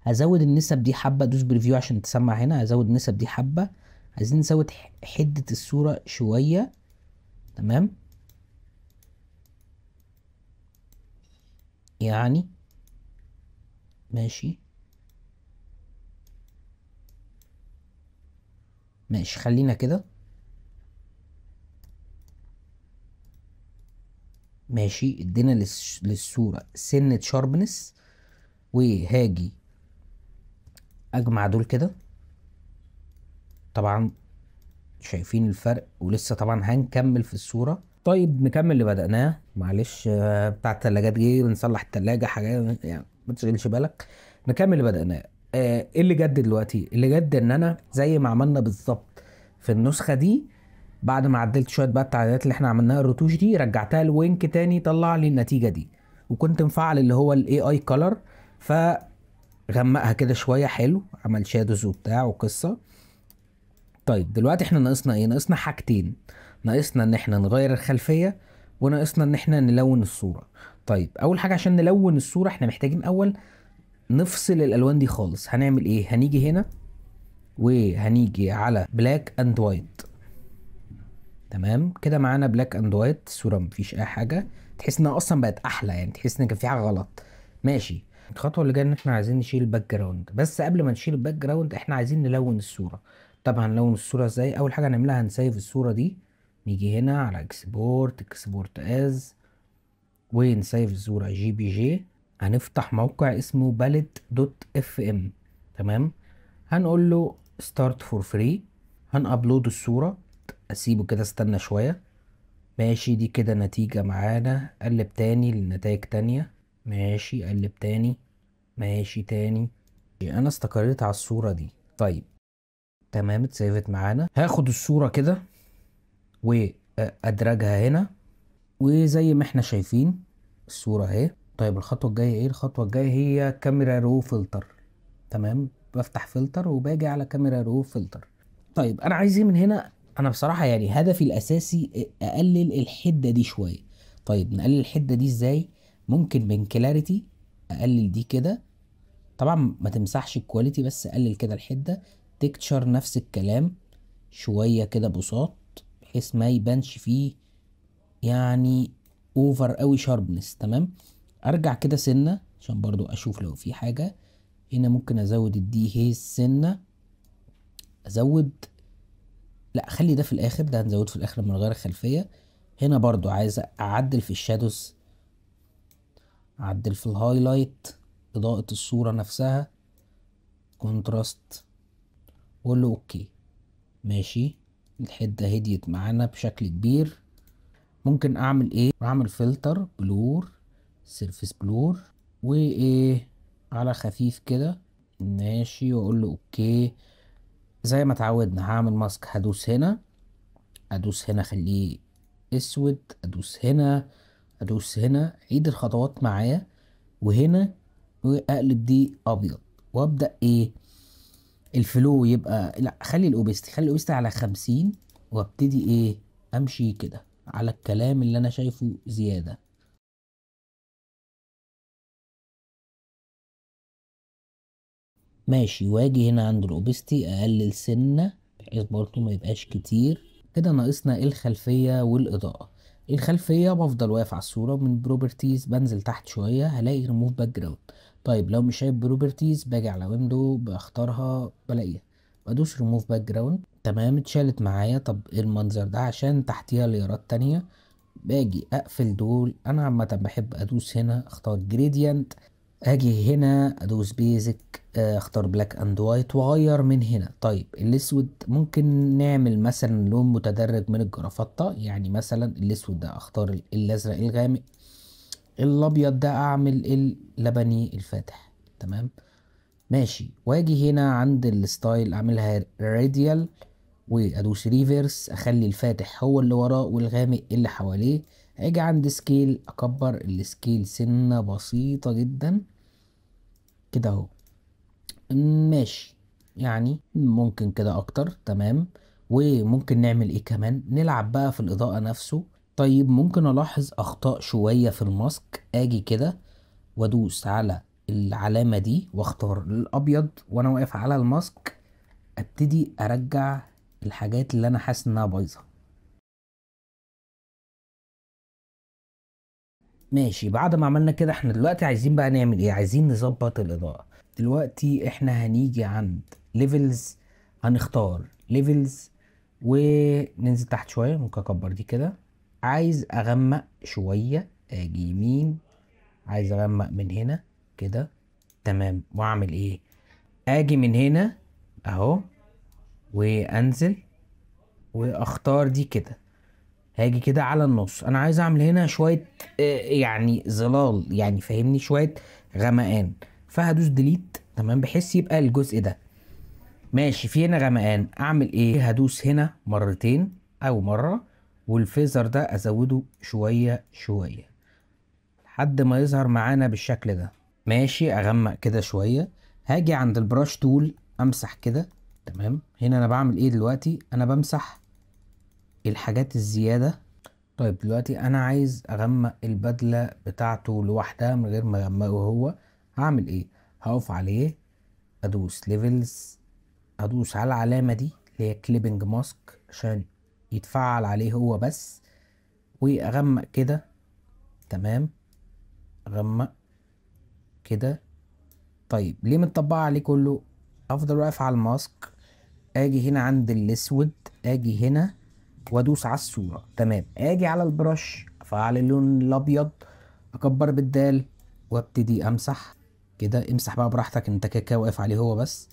هزود النسب دي حبة، ادوس بريفيو عشان تسمع هنا. هزود النسب دي حبة. عايزين نزود حدة الصورة شوية. تمام. يعني ماشي. ماشي خلينا كده. ماشي ادينا للصورة سنة شاربنس. وهاجي اجمع دول كده. طبعا شايفين الفرق، ولسه طبعا هنكمل في الصورة. طيب نكمل اللي بدأناه. معلش بتاع التلاجات جه بنصلح التلاجة حاجة يعني، ما تشغلش بالك. نكمل اللي بدأناه. ايه اللي جد دلوقتي؟ اللي جد ان انا زي ما عملنا بالظبط في النسخة دي، بعد ما عدلت شوية بقى التعديلات اللي احنا عملناها الرتوش دي، رجعتها لوينك تاني طلع لي النتيجة دي. وكنت مفعل اللي هو الاي اي كولر، فغمقها كده شوية حلو، عمل شادوز وبتاع وقصة. طيب دلوقتي احنا ناقصنا ايه؟ ناقصنا حاجتين. ناقصنا ان احنا نغير الخلفية، وناقصنا ان احنا نلون الصورة. طيب اول حاجة عشان نلون الصورة احنا محتاجين اول نفصل الالوان دي خالص. هنعمل ايه؟ هنيجي هنا وهنيجي على بلاك اند وايت. تمام كده معانا بلاك اند وايت. الصورة مفيش اي حاجة، تحس انها اصلا بقت احلى، يعني تحس ان كان في حاجة غلط. ماشي. الخطوة اللي جاية ان احنا عايزين نشيل الباك جراوند، بس قبل ما نشيل الباك جراوند احنا عايزين نلون الصورة. طب هنلون الصورة ازاي؟ اول حاجة هنعملها هنسيف الصورة دي، نيجي هنا على اكسبورت از، ونسيف الصورة جي بي جي. هنفتح موقع اسمه باليت دوت اف ام. تمام. هنقول له ستارت فور فري. هنابلود الصورة، اسيبه كده استنى شوية. ماشي، دي كده نتيجة معانا. قلب تاني لنتائج تانية. ماشي، قلب تاني. ماشي تاني. انا استقريت على الصورة دي. طيب تمام، اتسيفت معانا. هاخد الصورة كده وادرجها هنا، وزي ما احنا شايفين الصورة اهي. طيب الخطوة الجاية ايه؟ الخطوة الجاية هي كاميرا رو فلتر. تمام، بفتح فلتر وباجي على كاميرا رو فلتر. طيب انا عايز ايه من هنا؟ انا بصراحة يعني هدفي الاساسي اقلل الحدة دي شوية. طيب نقلل الحدة دي ازاي؟ ممكن من كلاريتي اقلل دي كده. طبعا ما تمسحش الكواليتي، بس قلل كده الحدة. تكتشر نفس الكلام، شوية كده بساط، بحيث ما يبانش فيه يعني اوفر قوي شاربنس. تمام. ارجع كده سنة عشان برضو اشوف لو في حاجة هنا. ممكن ازود الدي هيز سنة، ازود. لا خلي ده في الاخر، ده هنزود في الاخر من غير الخلفية. هنا برضو عايز اعدل في الشادوز، اعدل في الهايلايت، اضاءة الصورة نفسها، كونتراست، واقول له اوكي. ماشي، الحدة هديت معانا بشكل كبير. ممكن اعمل ايه؟ اعمل فلتر بلور، سيرفيس بلور، وايه على خفيف كده. ماشي، واقول له اوكي. زي ما اتعودنا هعمل ماسك، هدوس هنا، ادوس هنا خليه اسود، ادوس هنا، ادوس هنا، عيد الخطوات معايا. وهنا واقلب دي ابيض، وابدا ايه؟ الفلو يبقى، لا خلي الاوبستي، خلي الاوبستي على 50. وابتدي ايه؟ امشي كده على الكلام اللي انا شايفه زيادة. ماشي، واجي هنا عند الاوبستي اقلل سنة، بحيث برضه ما يبقاش كتير. كده ناقصنا الخلفية والاضاءة. الخلفية بفضل واقف على الصورة، من بروبرتيز بنزل تحت شوية هلاقي ريموف باك جراوند. طيب لو مش شايف بروبرتيز باجي على ويندو بختارها بلاقيها، بدوس ريموف باك جراوند. تمام، اتشالت معايا. طب ايه المنظر ده؟ عشان تحتيها ليرات تانية باجي اقفل دول. انا عامة بحب ادوس هنا اختار جريدينت، اجي هنا ادوس بيزك، اختار بلاك اند وايت واغير من هنا. طيب الاسود ممكن نعمل مثلا لون متدرج من الجرافطة، يعني مثلا الاسود ده اختار الازرق الغامق، الابيض ده اعمل اللبني الفاتح. تمام. ماشي، واجي هنا عند الستايل اعملها راديال، وادوس ريفيرس اخلي الفاتح هو اللي وراه والغامق اللي حواليه. اجي عند سكيل اكبر السكيل سنة بسيطة جدا كده اهو. ماشي، يعني ممكن كده اكتر. تمام. وممكن نعمل ايه كمان؟ نلعب بقى في الاضاءة نفسه. طيب ممكن الاحظ اخطاء شوية في الماسك، اجي كده وادوس على العلامة دي واختار الابيض وانا واقف على الماسك، ابتدي ارجع الحاجات اللي انا حاسس انها بايظة. ماشي، بعد ما عملنا كده احنا دلوقتي عايزين بقى نعمل ايه؟ عايزين نظبط الاضاءة. دلوقتي احنا هنيجي عند ليفلز، هنختار ليفلز وننزل تحت شوية. ممكن اكبر دي كده. عايز اغمق شوية، اجي يمين، عايز اغمق من هنا كده. تمام، واعمل ايه؟ اجي من هنا اهو، وانزل واختار دي كده. هاجي كده على النص، انا عايز اعمل هنا شوية يعني ظلال، يعني فاهمني، شوية غمقان. فهدوس ديليت. تمام، بحيث يبقى الجزء ده ماشي. في هنا غمقان، اعمل ايه؟ هدوس هنا مرتين او مرة، والفيزر ده ازوده شوية شوية لحد ما يظهر معانا بالشكل ده. ماشي، اغمق كده شوية. هاجي عند البراش تول امسح كده. تمام، هنا انا بعمل ايه دلوقتي؟ انا بمسح الحاجات الزيادة. طيب دلوقتي انا عايز اغمق البدلة بتاعته لوحدها من غير ما اغمقه هو. هعمل ايه؟ هقف عليه، ادوس ليفلز، ادوس على العلامة دي اللي هي كليبنج ماسك عشان يتفعل عليه هو بس، واغمق كده. تمام، اغمق كده طيب ليه متطبقة عليه كله؟ افضل واقف على الماسك، اجي هنا عند الاسود، اجي هنا وادوس على الصورة، تمام. اجي على البرش افعل اللون الابيض، اكبر بالدال وابتدي امسح كده. امسح بقى براحتك، انت كده كده واقف عليه هو بس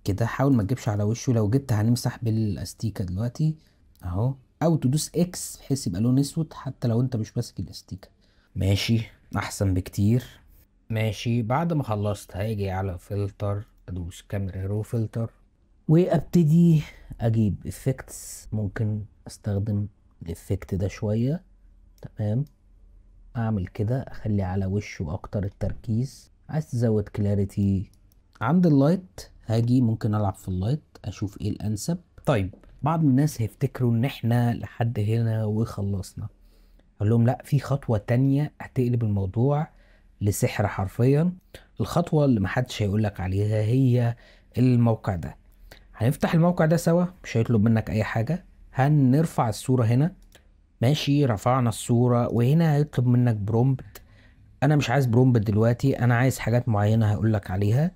كده. حاول ما تجيبش على وشه، لو جبت هنمسح بالاستيكة دلوقتي اهو، او تدوس اكس بحيث يبقى لون اسود حتى لو انت مش ماسك الاستيكة. ماشي، احسن بكتير. ماشي، بعد ما خلصت هاجي على فلتر، ادوس كاميرا رو فلتر، وابتدي اجيب افكتس. ممكن استخدم الافكت ده شوية، تمام. اعمل كده، اخلي على وشه اكتر التركيز. عايز تزود كلاريتي عند اللايت، هاجي ممكن العب في اللايت اشوف ايه الانسب. طيب بعض الناس هيفتكروا ان احنا لحد هنا وخلصنا. اقول لهم لا، في خطوة تانية هتقلب الموضوع لسحر حرفيا. الخطوة اللي محدش هيقولك عليها هي الموقع ده. هنفتح الموقع ده سوا، مش هيطلب منك اي حاجة. هنرفع الصورة هنا، ماشي. رفعنا الصورة وهنا هيطلب منك برومبت. انا مش عايز برومبت دلوقتي، انا عايز حاجات معينة هقولك عليها.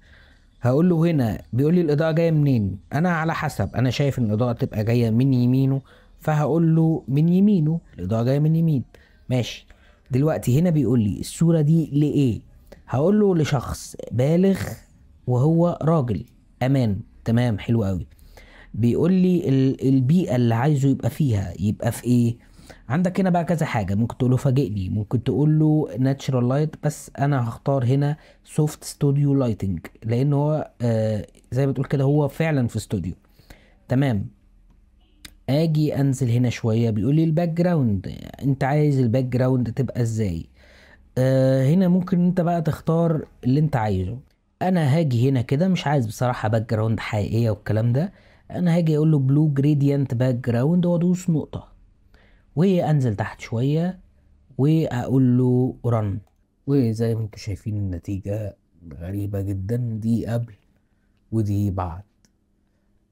هقول له هنا، بيقول لي الاضاءة جاية منين. انا على حسب، انا شايف ان الاضاءة تبقى جاية من يمينه، فهقول له من يمينه، الاضاءة جاية من يمين. ماشي. دلوقتي هنا بيقول لي الصورة دي لإيه. هقول له لشخص بالغ وهو راجل. امان، تمام، حلو قوي. بيقول لي البيئة اللي عايزه يبقى فيها يبقى في ايه. عندك هنا بقى كذا حاجة، ممكن تقول له فاجئني، ممكن تقول له ناتشرال لايت، بس انا هختار هنا سوفت ستوديو لايتنج، لان هو زي ما تقول كده هو فعلا في استوديو، تمام. اجي انزل هنا شوية، بيقول لي الباك جراوند، انت عايز الباك جراوند تبقى ازاي. هنا ممكن انت بقى تختار اللي انت عايزه. انا هاجي هنا كده، مش عايز بصراحة باك جراوند حقيقية والكلام ده. انا هاجي اقول له بلو جريدينت باك جراوند وادوس نقطة، وانزل تحت شوية واقول له رن. وزي ما انتم شايفين النتيجة غريبة جدا، دي قبل ودي بعد.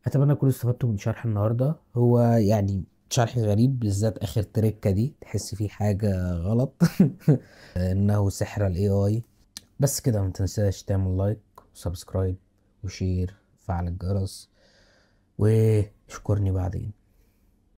اتمنى تكونوا استفدتوا من شرح النهاردة. هو يعني شرح غريب، بالذات اخر تريكة دي تحس فيه حاجة غلط. انه سحر الاي اي. بس كده، ما تنساش تعمل لايك وسبسكرايب وشير، فعل الجرس، واشكرني بعدين.